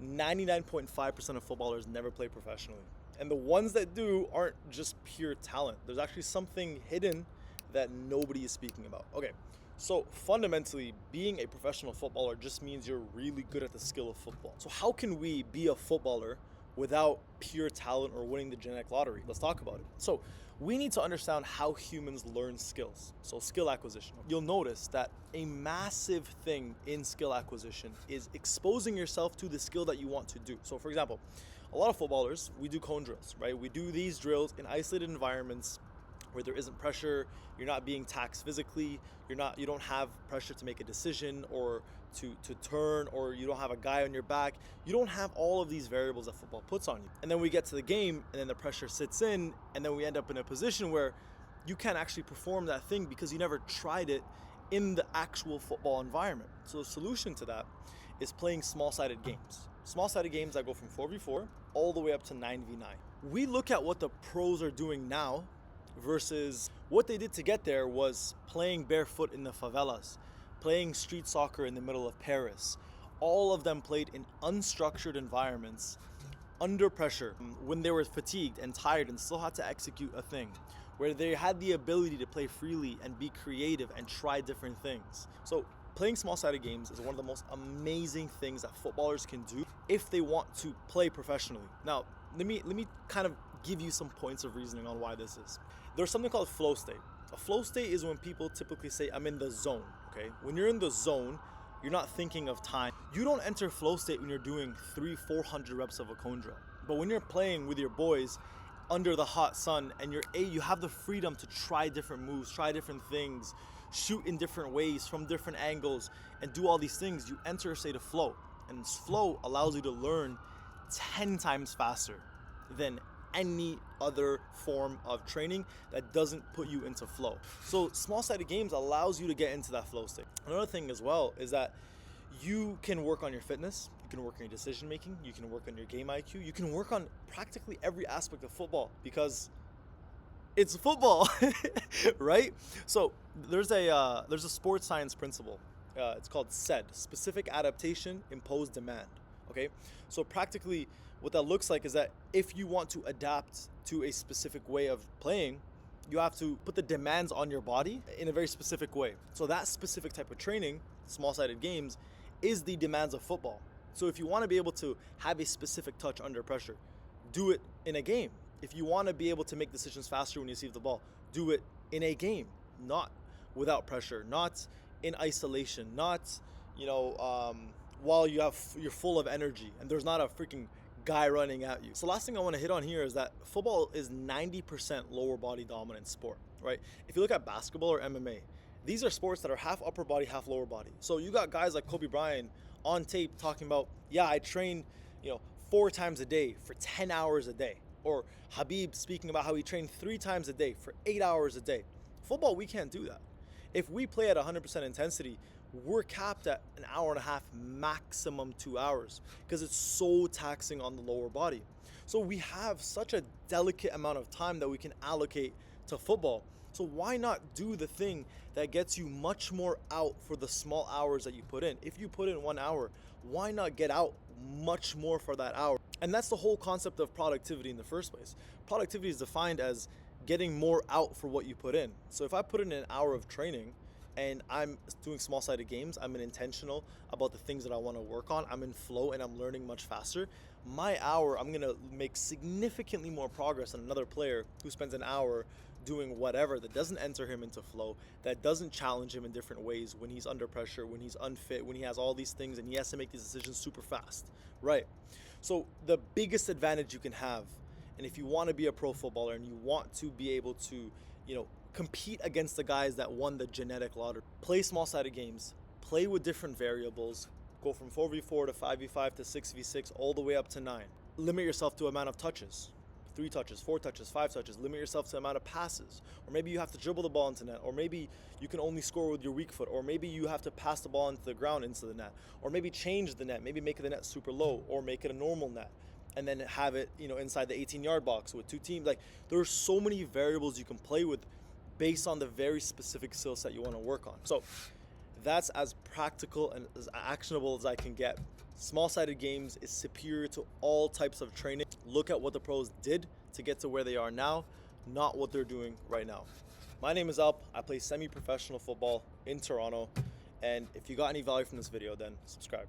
99.5% of footballers never play professionally. And the ones that do aren't just pure talent. There's actually something hidden that nobody is speaking about. Okay, so fundamentally, being a professional footballer just means you're really good at the skill of football. So how can we be a footballer without pure talent or winning the genetic lottery? Let's talk about it. So we need to understand how humans learn skills. So skill acquisition. You'll notice that a massive thing in skill acquisition is exposing yourself to the skill that you want to do. So for example, a lot of footballers, we do cone drills, right? We do these drills in isolated environments where there isn't pressure, you're not being taxed physically, you don't have pressure to make a decision or to turn, or you don't have a guy on your back. You don't have all of these variables that football puts on you. And then we get to the game and then the pressure sits in, and then we end up in a position where you can't actually perform that thing because you never tried it in the actual football environment. So the solution to that is playing small-sided games. Small-sided games that go from 4v4 all the way up to 9v9. We look at what the pros are doing now versus what they did to get there was playing barefoot in the favelas, playing street soccer in the middle of Paris. All of them played in unstructured environments, under pressure, when they were fatigued and tired and still had to execute a thing, where they had the ability to play freely and be creative and try different things. So playing small-sided games is one of the most amazing things that footballers can do if they want to play professionally. Now, let me kind of give you some points of reasoning on why this is. There's something called flow state. A flow state is when people typically say, I'm in the zone, okay? When you're in the zone, you're not thinking of time. You don't enter flow state when you're doing 300-400 reps of a cone drill. But when you're playing with your boys under the hot sun and you have the freedom to try different moves, try different things, shoot in different ways from different angles, and do all these things, you enter a state of flow. And flow allows you to learn 10 times faster than any other form of training that doesn't put you into flow. So small-sided games allows you to get into that flow state. Another thing as well is that you can work on your fitness, you can work on your decision making, you can work on your game IQ, you can work on practically every aspect of football because it's football, right? So there's a sports science principle. It's called SAID, specific adaptation, imposed demand. Okay, so practically what that looks like is that if you want to adapt to a specific way of playing, you have to put the demands on your body in a very specific way. So that specific type of training, small-sided games, is the demands of football. So if you want to be able to have a specific touch under pressure, do it in a game. If you want to be able to make decisions faster when you receive the ball, do it in a game, not without pressure, not in isolation, not, while you're full of energy and there's not a freaking guy running at you. So last thing I want to hit on here is that football is 90% lower body dominant sport, right? If you look at basketball or MMA, these are sports that are half upper body, half lower body. So you got guys like Kobe Bryant on tape talking about, yeah, I train, 4 times a day for 10 hours a day. Or Habib speaking about how he trained 3 times a day for 8 hours a day. Football, we can't do that. If we play at 100% intensity, we're capped at an hour and a half, maximum 2 hours, because it's so taxing on the lower body. So we have such a delicate amount of time that we can allocate to football. So why not do the thing that gets you much more out for the small hours that you put in? If you put in 1 hour, why not get out much more for that hour? And that's the whole concept of productivity in the first place. Productivity is defined as getting more out for what you put in. So if I put in an hour of training and I'm doing small-sided games, I'm intentional about the things that I want to work on, I'm in flow and I'm learning much faster, my hour, I'm going to make significantly more progress than another player who spends an hour doing whatever that doesn't enter him into flow, that doesn't challenge him in different ways when he's under pressure, when he's unfit, when he has all these things and he has to make these decisions super fast, right? So the biggest advantage you can have, and if you want to be a pro footballer and you want to be able to, compete against the guys that won the genetic lottery, play small-sided games, play with different variables, go from 4v4 to 5v5 to 6v6 all the way up to 9. Limit yourself to amount of touches. 3 touches, 4 touches, 5 touches. Limit yourself to the amount of passes. Or maybe you have to dribble the ball into net. Or maybe you can only score with your weak foot. Or maybe you have to pass the ball into the ground into the net. Or maybe change the net. Maybe make the net super low. Or make it a normal net. And then have it, inside the 18-yard box with 2 teams. Like, there are so many variables you can play with based on the very specific skill set you want to work on. So that's as practical and as actionable as I can get. Small-sided games is superior to all types of training. Look at what the pros did to get to where they are now, not what they're doing right now. My name is Alp. I play semi-professional football in Toronto. And if you got any value from this video, then subscribe.